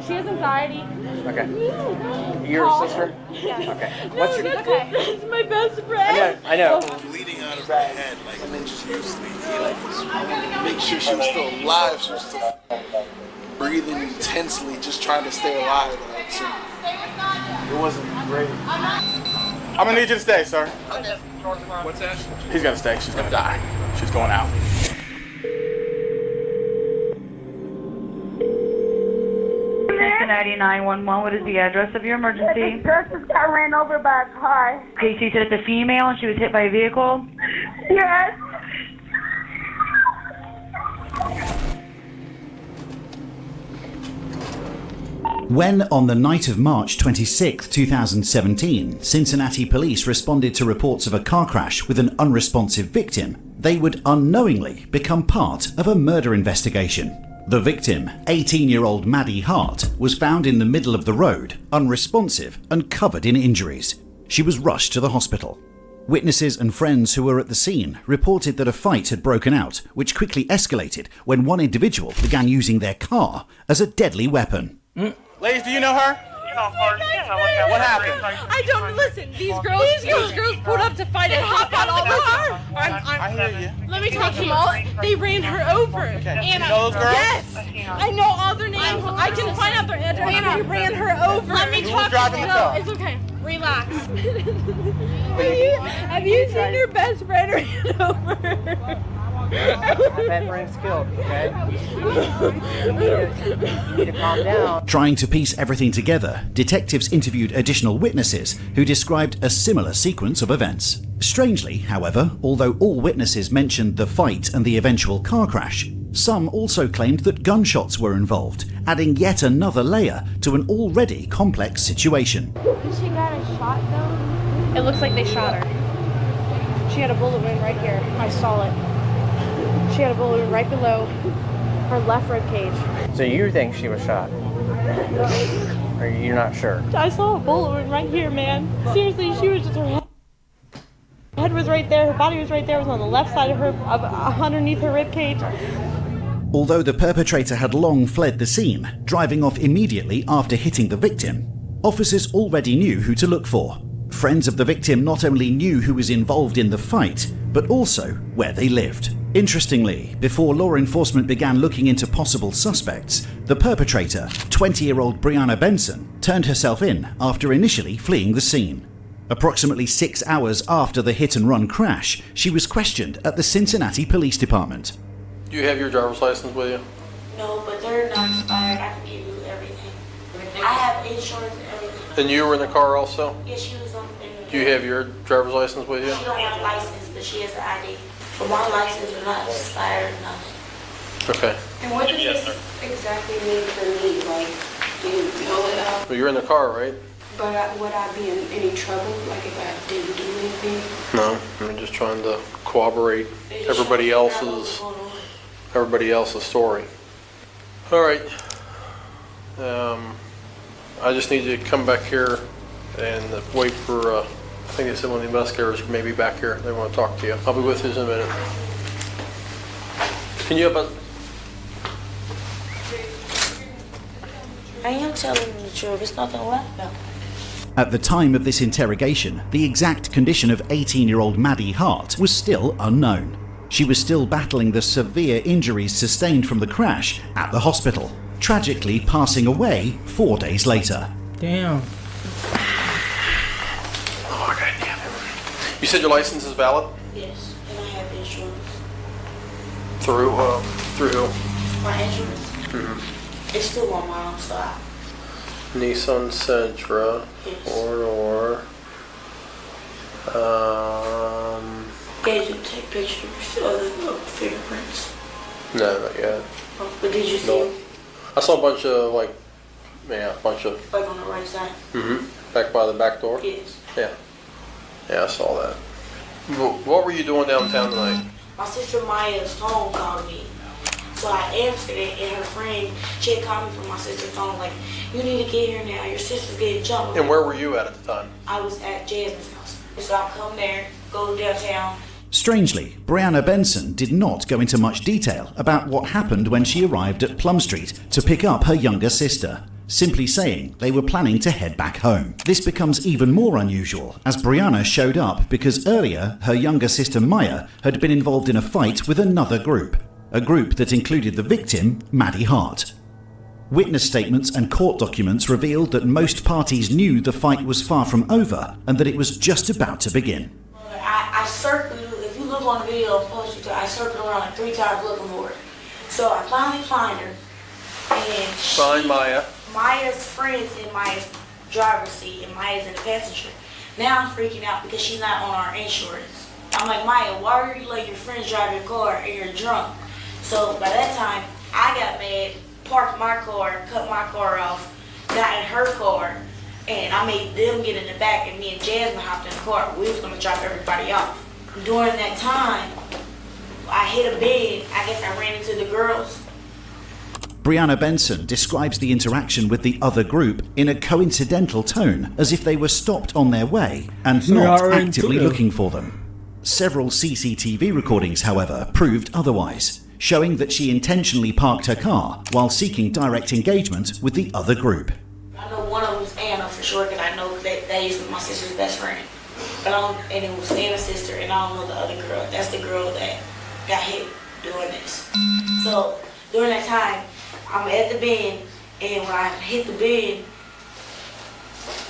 She has anxiety. Okay. You're a sister? Yeah. Okay. No, What's your... that's my best friend. I know. Bleeding out of her head, like, and then she was make sure she was still alive. She was still breathing intensely, just trying to stay alive. So it wasn't great. I'm gonna need you to stay, sir. What's that? He's gonna stay. She's gonna die. She's going out. Cincinnati 911, what is the address of your emergency? The person got ran over by a car. Okay, so you said it's a female and she was hit by a vehicle? Yes. When, on the night of March 26, 2017, Cincinnati police responded to reports of a car crash with an unresponsive victim, they would unknowingly become part of a murder investigation. The victim, 18-year-old Maddie Hart, was found in the middle of the road, unresponsive and covered in injuries. She was rushed to the hospital. Witnesses and friends who were at the scene reported that a fight had broken out, which quickly escalated when one individual began using their car as a deadly weapon. Ladies, do you know her? What happened? I don't listen. These girls pulled up to fight and hop out all this. I hear you. Let me talk to you all. They ran her over. Okay. Anna. You know those girls? Yes. I know all their names. I can find out their address. Anna. They ran her over. Let me Who talk was driving to the you. car? It's okay. Relax. Have you seen your best friend ran over? That friend's killed, okay? You need to calm down. Trying to piece everything together, detectives interviewed additional witnesses who described a similar sequence of events. Strangely, however, although all witnesses mentioned the fight and the eventual car crash, some also claimed that gunshots were involved, adding yet another layer to an already complex situation. She got a shot though? It looks like they shot her. She had a bullet wound right here. I saw it. She had a bullet wound right below her left rib cage. So you think she was shot? Or you're not sure? I saw a bullet wound right here, man. Seriously, she was just her head was right there, her body was right there, it was on the left side of her, underneath her rib cage. Although the perpetrator had long fled the scene, driving off immediately after hitting the victim, officers already knew who to look for. Friends of the victim not only knew who was involved in the fight, but also where they lived. Interestingly, before law enforcement began looking into possible suspects, the perpetrator, 20-year-old Brianna Benson, turned herself in after initially fleeing the scene. Approximately 6 hours after the hit-and-run crash, she was questioned at the Cincinnati Police Department. Do you have your driver's license with you? No, but they're not expired. I can give you everything. I have insurance and everything. And you were in the car also? Yeah, she was on the Do you have your driver's license with you? She don't have a license, but she has an ID. But my license is not expired or nothing. Okay. And what does this exactly mean for me? Like, do you know it out? Well, you're in the car, right? But would I be in any trouble, like if I didn't do anything? No. I'm just trying to corroborate everybody else's story. All right. I just need you to come back here and wait for, I think they said one of the investigators may be back here. They want to talk to you. I'll be with you in a minute. Can you have I am telling you the truth. It's nothing to laugh about. At the time of this interrogation, the exact condition of 18-year-old Maddie Hart was still unknown. She was still battling the severe injuries sustained from the crash at the hospital, tragically passing away 4 days later. Damn. Oh, God damn it. You said your license is valid? Yes, and I have insurance. Through who? My insurance? Mm-hmm. It's still on mine, so I... Nissan Sentra, Yes. 4-door. Did you take pictures of the fingerprints? No, not yet. Oh, but did you see No. them? I saw a bunch of, like Like on the right side? back by the back door? Yes. Yeah, I saw that. What were you doing downtown tonight? My sister Maya's phone called me. So I answered it, and her friend, she had called me from my sister's phone, like, you need to get here now, your sister's getting jumped. And where were you at the time? I was at Jasmine's house. So I come there, go downtown. Strangely, Brianna Benson did not go into much detail about what happened when she arrived at Plum Street to pick up her younger sister, simply saying they were planning to head back home. This becomes even more unusual as Brianna showed up because earlier her younger sister Maya had been involved in a fight with another group, a group that included the victim, Maddie Hart. Witness statements and court documents revealed that most parties knew the fight was far from over and that it was just about to begin. I circled, if you look on the video, I circled around like 3 times looking for her. So I finally find her, and Find Maya. Maya's friend's in Maya's driver's seat, and Maya's in the passenger. Now I'm freaking out because she's not on our insurance. I'm like, Maya, why are you letting your friends drive your car and you're drunk? So by that time, I got mad, parked my car, cut my car off, got in her car, and I made them get in the back, and me and Jasmine hopped in the car. We was gonna drop everybody off. During that time, I hit a bend. I guess I ran into the girls. Brianna Benson describes the interaction with the other group in a coincidental tone, as if they were stopped on their way and not actively looking for them. Several CCTV recordings, however, proved otherwise, showing that she intentionally parked her car while seeking direct engagement with the other group. I know one of them's Anna for sure, because I know that is my sister's best friend. And it was Anna's sister, and I don't know the other girl. That's the girl that got hit doing this. So during that time, I'm at the bend, and when I hit the bend,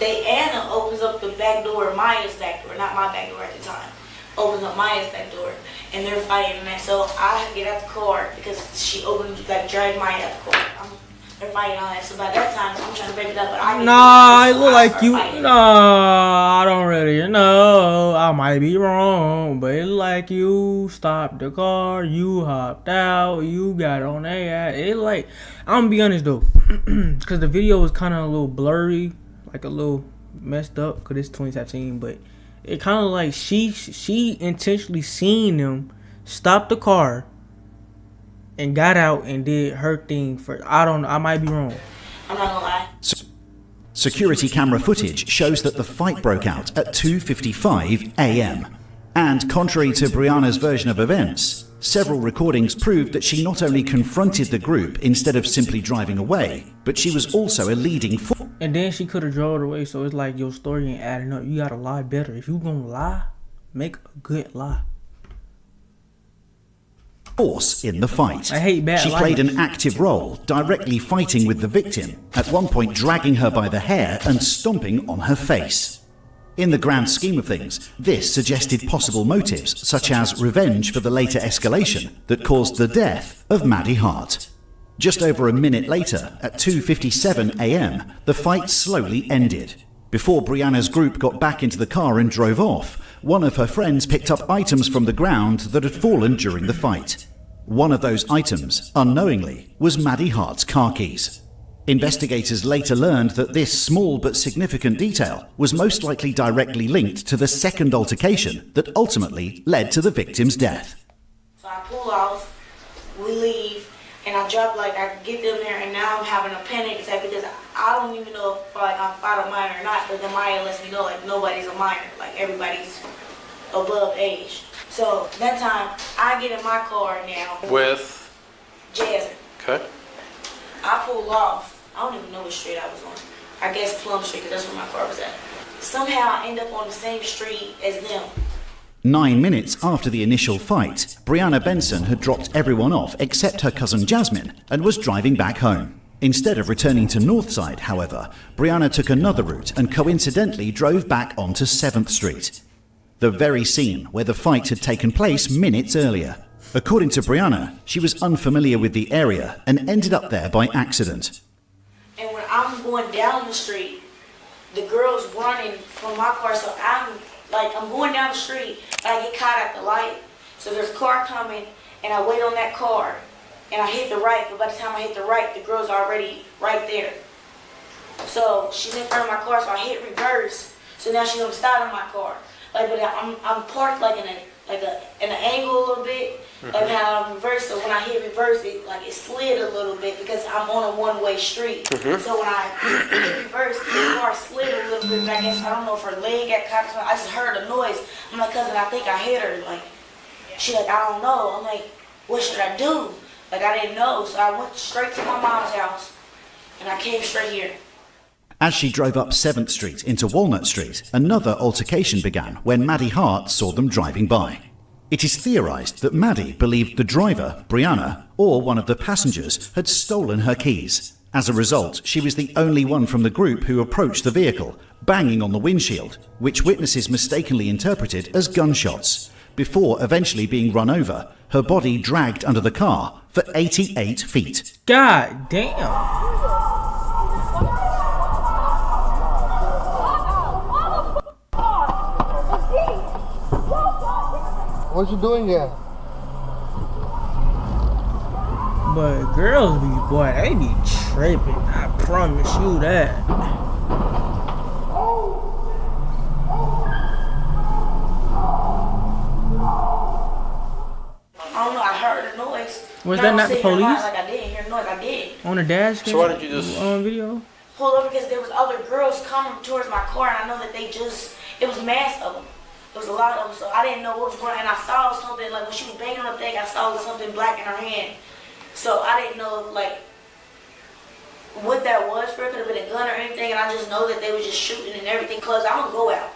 Anna opens up the back door, Maya's back door, not my back door at the time, opens up Maya's back door, and they're fighting. And so I get out the car because she opened, dragged Maya out the car. They're fighting on that. So by that time, I'm trying to break it up, but I Nah, it look like you. Nah, I don't really know. I might be wrong, but it look like you stopped the car, you hopped out, you got on that. It like, I'm gonna be honest though, because the video was kind of a little blurry, like a little messed up, because it's 2017, but it kind of like she intentionally seen them stop the car and got out and did her thing first. I don't know. I might be wrong. I'm not gonna lie. Security camera footage shows that the fight broke out at 2:55 a.m. And contrary to Brianna's version of events, several recordings proved that she not only confronted the group instead of simply driving away, but she was also a leading force. And then she could have drove away, so it's like your story ain't adding up. You gotta lie better. If you gonna lie, make a good lie. In the fight. I hate bad She played an active role, directly fighting with the victim, at one point dragging her by the hair and stomping on her face. In the grand scheme of things, this suggested possible motives, such as revenge for the later escalation that caused the death of Maddie Hart. Just over a minute later, at 2:57 a.m., the fight slowly ended. Before Brianna's group got back into the car and drove off, one of her friends picked up items from the ground that had fallen during the fight. One of those items, unknowingly, was Maddie Hart's car keys. Investigators later learned that this small but significant detail was most likely directly linked to the second altercation that ultimately led to the victim's death. So I pull off, we leave, and I get them there, and now I'm having a panic attack because I don't even know if I'm a minor or not, but then Maya lets me know nobody's a minor, everybody's above age. So that time, I get in my car now. With? Jasmine. Okay. I pull off. I don't even know what street I was on. I guess Plum Street, because that's where my car was at. Somehow I end up on the same street as them. 9 minutes after the initial fight, Brianna Benson had dropped everyone off except her cousin Jasmine and was driving back home. Instead of returning to Northside, however, Brianna took another route and coincidentally drove back onto 7th Street, the very scene where the fight had taken place minutes earlier. According to Brianna, she was unfamiliar with the area and ended up there by accident. And when I'm going down the street, the girl's running from my car, so I'm going down the street, and I get caught at the light. So there's a car coming, and I wait on that car, and I hit the right, but by the time I hit the right, the girl's already right there. So she's in front of my car, so I hit reverse, so now she's on the side of my car. But I'm parked in an angle a little bit, like how I'm reversed. So when I hit reverse, it slid a little bit because I'm on a one-way street. So when I hit reverse, the car slid a little bit. I guess I don't know if her leg got caught or something. I just heard a noise. I'm like, cousin, I think I hit her. She I don't know. I'm like, what should I do? I didn't know. So I went straight to my mom's house. and I came straight here. As she drove up 7th Street into Walnut Street, another altercation began when Maddie Hart saw them driving by. It is theorized that Maddie believed the driver, Brianna, or one of the passengers had stolen her keys. As a result, she was the only one from the group who approached the vehicle, banging on the windshield, which witnesses mistakenly interpreted as gunshots, before eventually being run over, her body dragged under the car for 88 feet. God damn. What you doing here? But girls be, boy, they be tripping. I promise you that. I don't know, I heard the noise. Was that not the police? Like I didn't hear noise, I did. On the dash cam? So why did you just on video? Pulled over because there was other girls coming towards my car, and I know that they just, it was mass of them. It was a lot of them, so I didn't know what was going on. And I saw something, like when she was banging on the thing, I saw something black in her hand. So I didn't know, like, what that was for. It could have been a gun or anything, and I just know that they were just shooting and everything, because I don't go out.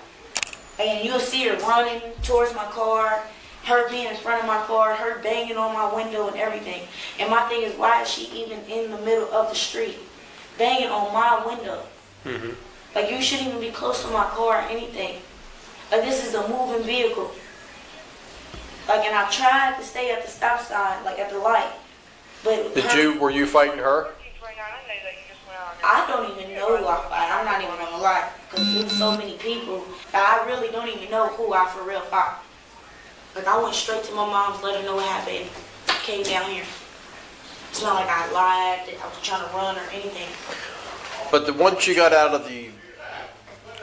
And you'll see her running towards my car, her being in front of my car, her banging on my window and everything. And my thing is, why is she even in the middle of the street, banging on my window? Mm-hmm. Like, you shouldn't even be close to my car or anything. Like, this is a moving vehicle. Like, and I tried to stay at the stop sign, like at the light. But were you fighting her? I don't even know who I fight. I'm not even gonna lie, because there's so many people that I really don't even know who I for real fight. Like, I went straight to my mom's, let her know what happened, came down here. It's not like I lied, that I was trying to run or anything. But once you got out of the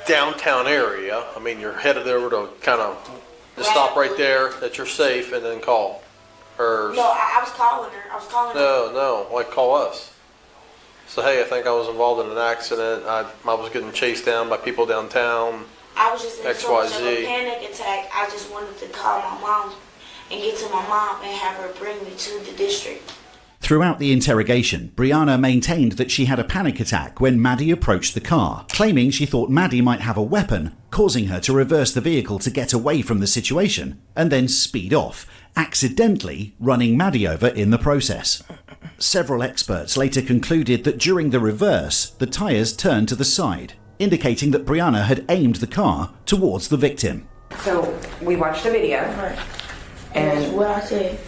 downtown area, I mean, you're headed over to kind of just stop right there, that you're safe, and then call her. No, I was calling her. I was calling her. No, like call us. So, hey, I think I was involved in an accident. I was getting chased down by people downtown. I was just in so much of a XYZ. panic attack. I just wanted to call my mom and get to my mom and have her bring me to the district. Throughout the interrogation, Brianna maintained that she had a panic attack when Maddie approached the car, claiming she thought Maddie might have a weapon, causing her to reverse the vehicle to get away from the situation, and then speed off, accidentally running Maddie over in the process. Several experts later concluded that during the reverse, the tyres turned to the side, indicating that Brianna had aimed the car towards the victim. So we watched the video. Right. And that's what I said.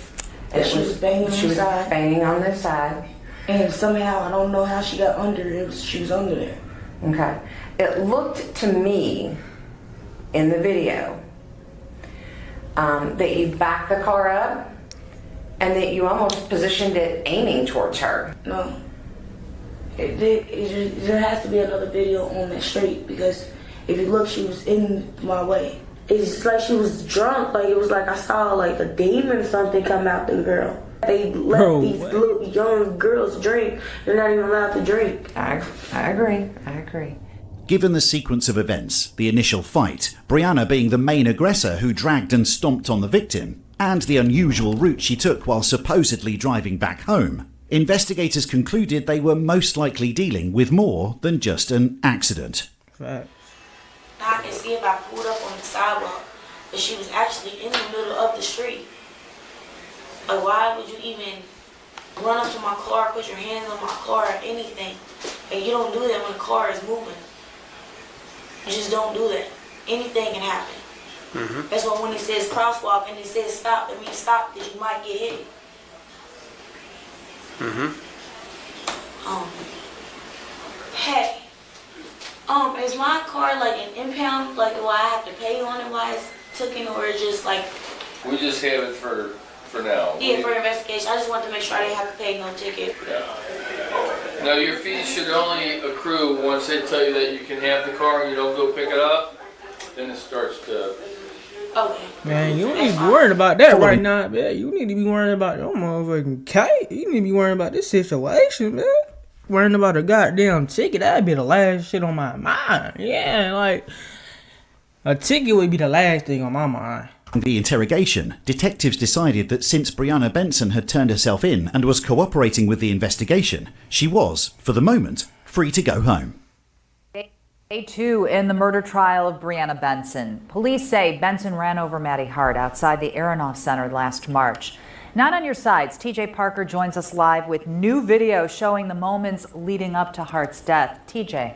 That she was banging on the side. She was banging on the side. And somehow, I don't know how she got under it. She was under there. Okay. It looked to me in the video that you backed the car up and that you almost positioned it aiming towards her. No. There has to be another video on that street, because if you look, she was in my way. It's like she was drunk. Like, it was like I saw like a demon or something come out the girl. They let these little young girls drink. They're not even allowed to drink. I agree. Given the sequence of events, the initial fight, Brianna being the main aggressor who dragged and stomped on the victim, and the unusual route she took while supposedly driving back home, investigators concluded they were most likely dealing with more than just an accident. Right. I can see if I pulled up on the sidewalk, but she was actually in the middle of the street. Like, why would you even run up to my car, put your hands on my car or anything? And you don't do that when the car is moving. You just don't do that. Anything can happen. Mm-hmm. That's why when it says crosswalk and it says stop, it means stop, because you might get hit. Mm-hmm. Hey. Is my car like an impound? Like, do I have to pay on it while it's taken, or just like? We just have it for now. Yeah, for investigation. I just want to make sure I didn't have to pay no ticket. Yeah. No, your fees should only accrue once they tell you that you can have the car and you don't go pick it up. Then it starts to. Okay. Man, you don't need to be worried about that right now, man. You need to be worrying about your motherfucking kite. You need to be worrying about this situation, man. Worrying about a goddamn ticket, that'd be the last shit on my mind. Yeah, like, a ticket would be the last thing on my mind. In the interrogation, detectives decided that since Brianna Benson had turned herself in and was cooperating with the investigation, she was, for the moment, free to go home. Day 2 in the murder trial of Brianna Benson. Police say Benson ran over Maddie Hart outside the Aronoff Center last March. 9 on your sides, TJ Parker joins us live with new video showing the moments leading up to Hart's death. TJ.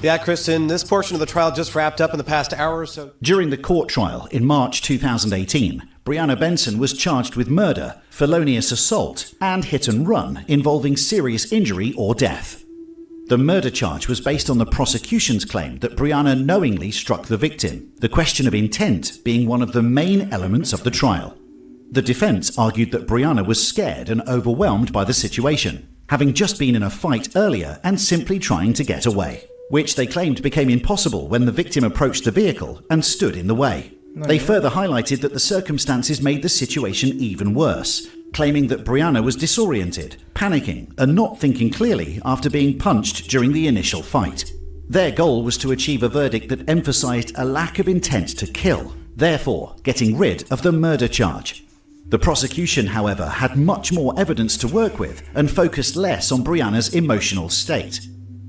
Yeah, Kristen, this portion of the trial just wrapped up in the past hour or so. During the court trial in March 2018, Brianna Benson was charged with murder, felonious assault, and hit and run involving serious injury or death. The murder charge was based on the prosecution's claim that Brianna knowingly struck the victim, the question of intent being one of the main elements of the trial. The defense argued that Brianna was scared and overwhelmed by the situation, having just been in a fight earlier and simply trying to get away, which they claimed became impossible when the victim approached the vehicle and stood in the way. They further highlighted that the circumstances made the situation even worse, claiming that Brianna was disoriented, panicking, and not thinking clearly after being punched during the initial fight. Their goal was to achieve a verdict that emphasized a lack of intent to kill, therefore getting rid of the murder charge. The prosecution, however, had much more evidence to work with and focused less on Brianna's emotional state.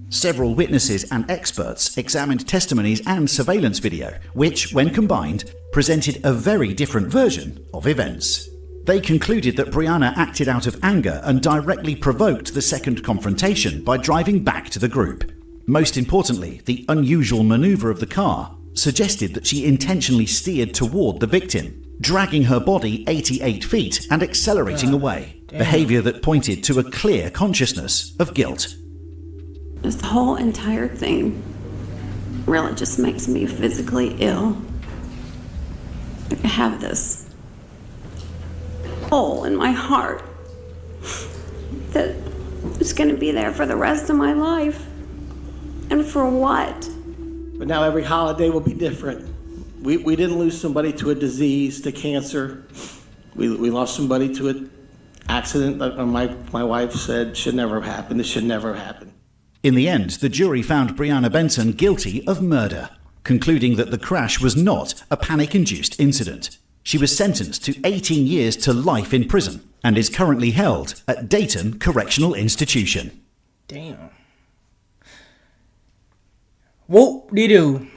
Several witnesses and experts examined testimonies and surveillance video, which, when combined, presented a very different version of events. They concluded that Brianna acted out of anger and directly provoked the second confrontation by driving back to the group. Most importantly, the unusual maneuver of the car suggested that she intentionally steered toward the victim, dragging her body 88 feet and accelerating away, behavior that pointed to a clear consciousness of guilt. This whole entire thing really just makes me physically ill. I have this hole in my heart that is going to be there for the rest of my life. And for what? But now every holiday will be different. We didn't lose somebody to a disease, to cancer. We lost somebody to an accident that my wife said should never have happened. This should never happen. In the end, the jury found Brianna Benson guilty of murder, concluding that the crash was not a panic-induced incident. She was sentenced to 18 years to life in prison and is currently held at Dayton Correctional Institution. Damn. Whoop-de-doo.